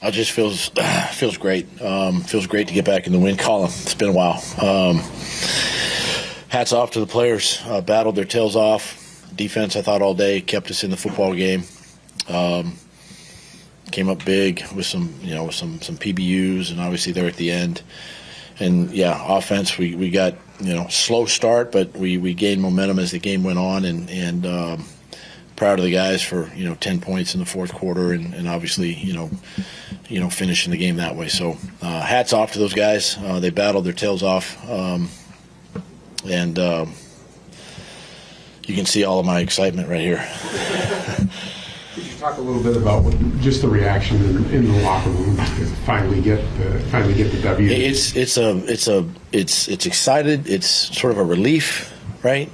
It just feels great. Feels great to get back in the win column. It's been a while. Hats off to the players. Battled their tails off. Defense, I thought, all day kept us in the football game. Came up big with some PBUs, and obviously they're at the end. And yeah, offense, we got slow start, but we gained momentum as the game went on, and proud of the guys for 10 points in the fourth quarter, and obviously finishing the game that way. So hats off to those guys. They battled their tails off, and you can see all of my excitement right here. Could you talk a little bit about just the reaction in the locker room to finally get the W? It's excited. It's sort of a relief, right?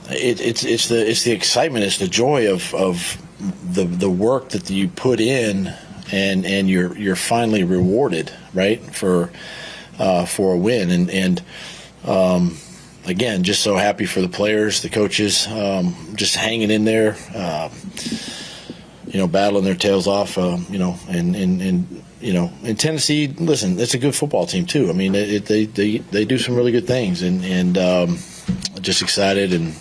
It's the excitement. It's the joy of the work that you put in, and you're finally rewarded, right, for a win. And again, just so happy for the players, the coaches, just hanging in there, battling their tails off, in Tennessee, listen, it's a good football team too. I mean, they do some really good things, and just excited and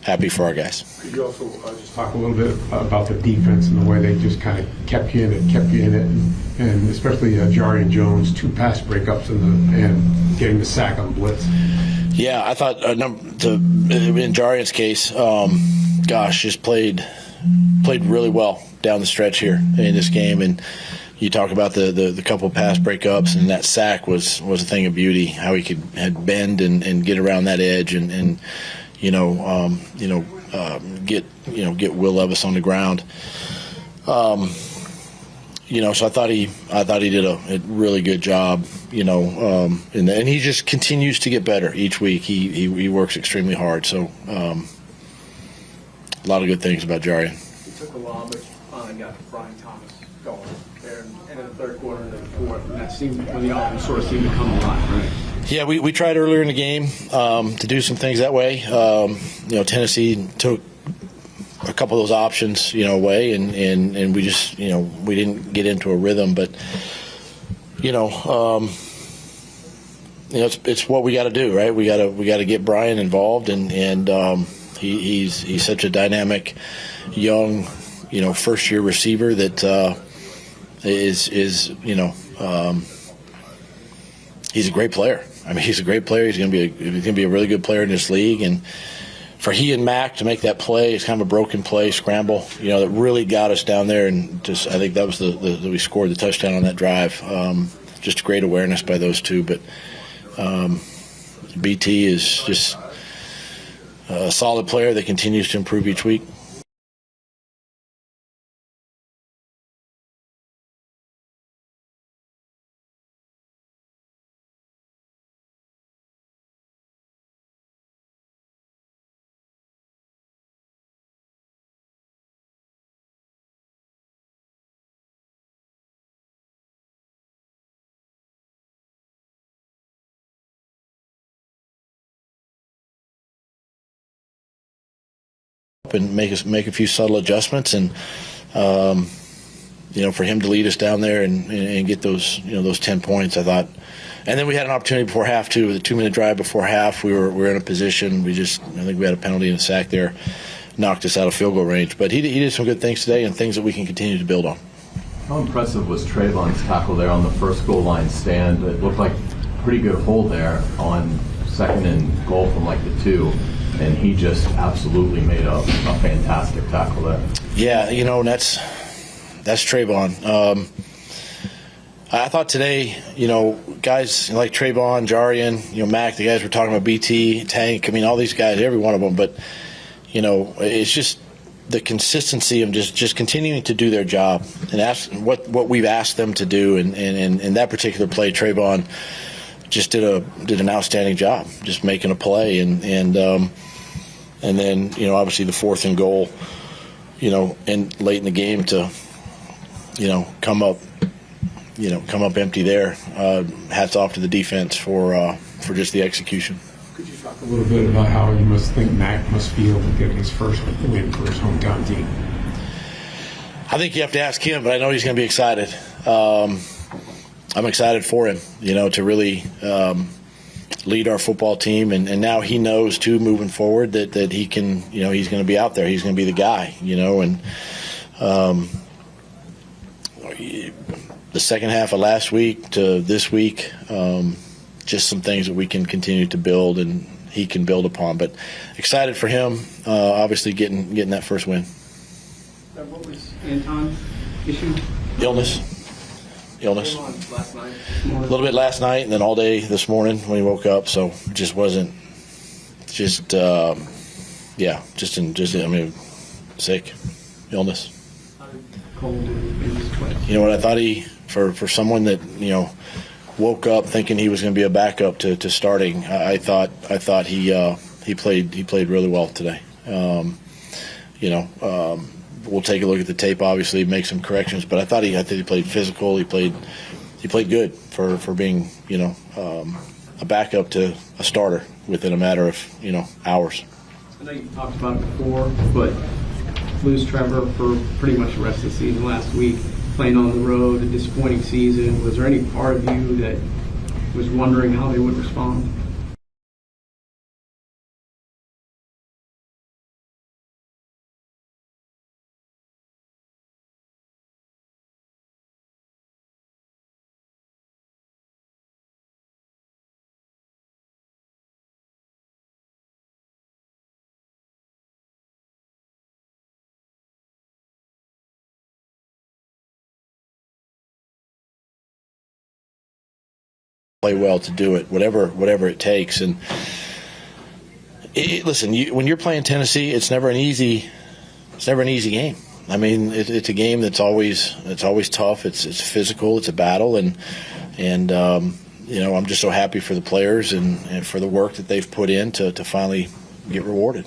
happy for our guys. Could you also just talk a little bit about the defense and the way they just kind of kept you in it, and especially Jarian Jones, 2 pass breakups and getting the sack on blitz? Yeah, I thought in Jarian's case, just played really well down the stretch here in this game. And you talk about the couple of pass breakups, and that sack was a thing of beauty. How he had bend and get around that edge and get Will Levis on the ground. So I thought he did a really good job, and he just continues to get better each week. He works extremely hard. So a lot of good things about Jarian. It took a while, but finally got Brian Thomas going there in the third quarter and the fourth, and that seemed when the offense sort of seemed to come alive, right? Yeah, we tried earlier in the game to do some things that way. Tennessee took a couple of those options, away, and we just, we didn't get into a rhythm. But, it's what we got to do, right? We got to get Brian involved, and he's such a dynamic, young, first year receiver that is he's a great player. I mean, he's a great player. He's going to be a really good player in this league, and for he and Mac to make that play, it's kind of a broken play, scramble, that really got us down there, and just I think that was we scored the touchdown on that drive. Just great awareness by those two, but BT is just a solid player that continues to improve each week. And make a few subtle adjustments, and for him to lead us down there and get those 10 points, I thought. And then we had an opportunity before half too, with a 2-minute drive before half. We were in a position. I think we had a penalty and a sack there, knocked us out of field goal range. But he did some good things today, and things that we can continue to build on. How impressive was Trayvon's tackle there on the first goal line stand? It looked like a pretty good hold there on second and goal from like the 2. And he just absolutely made a fantastic tackle there. Yeah, that's Trayvon. I thought today, guys like Trayvon, Jarian, Mac, the guys we're talking about, BT, Tank, all these guys, every one of them. But, it's just the consistency of just continuing to do their job and ask what we've asked them to do. And in that particular play, Trayvon just did an outstanding job, just making a play, and then obviously the 4th and goal, and late in the game to come up empty there. Hats off to the defense for just the execution. Could you talk a little bit about how you must think Mac must feel to get his first win for his hometown team? I think you have to ask him, but I know he's going to be excited. I'm excited for him, to really lead our football team, and now he knows too, moving forward, that he can, he's going to be out there. He's going to be the guy, and the second half of last week to this week, just some things that we can continue to build and he can build upon. But excited for him, obviously getting that first win. What was Anton's issue? Illness. Last night. A little bit last night, and then all day this morning when he woke up. So just wasn't, sick, illness. Cold in his play. You know what, I thought for someone that, woke up thinking he was going to be a backup to starting, I thought he played really well today. We'll take a look at the tape, obviously, make some corrections, but I think he played physical. He played good for being, a backup to a starter within a matter of, hours. I know you talked about it before, but lose Trevor for pretty much the rest of the season last week, playing on the road, a disappointing season. Was there any part of you that was wondering how they would respond? Play well to do it, whatever it takes. And listen, when you're playing Tennessee, it's never an easy game. I mean, it's a game that's always tough. It's physical. It's a battle, and I'm just so happy for the players and for the work that they've put in to finally get rewarded.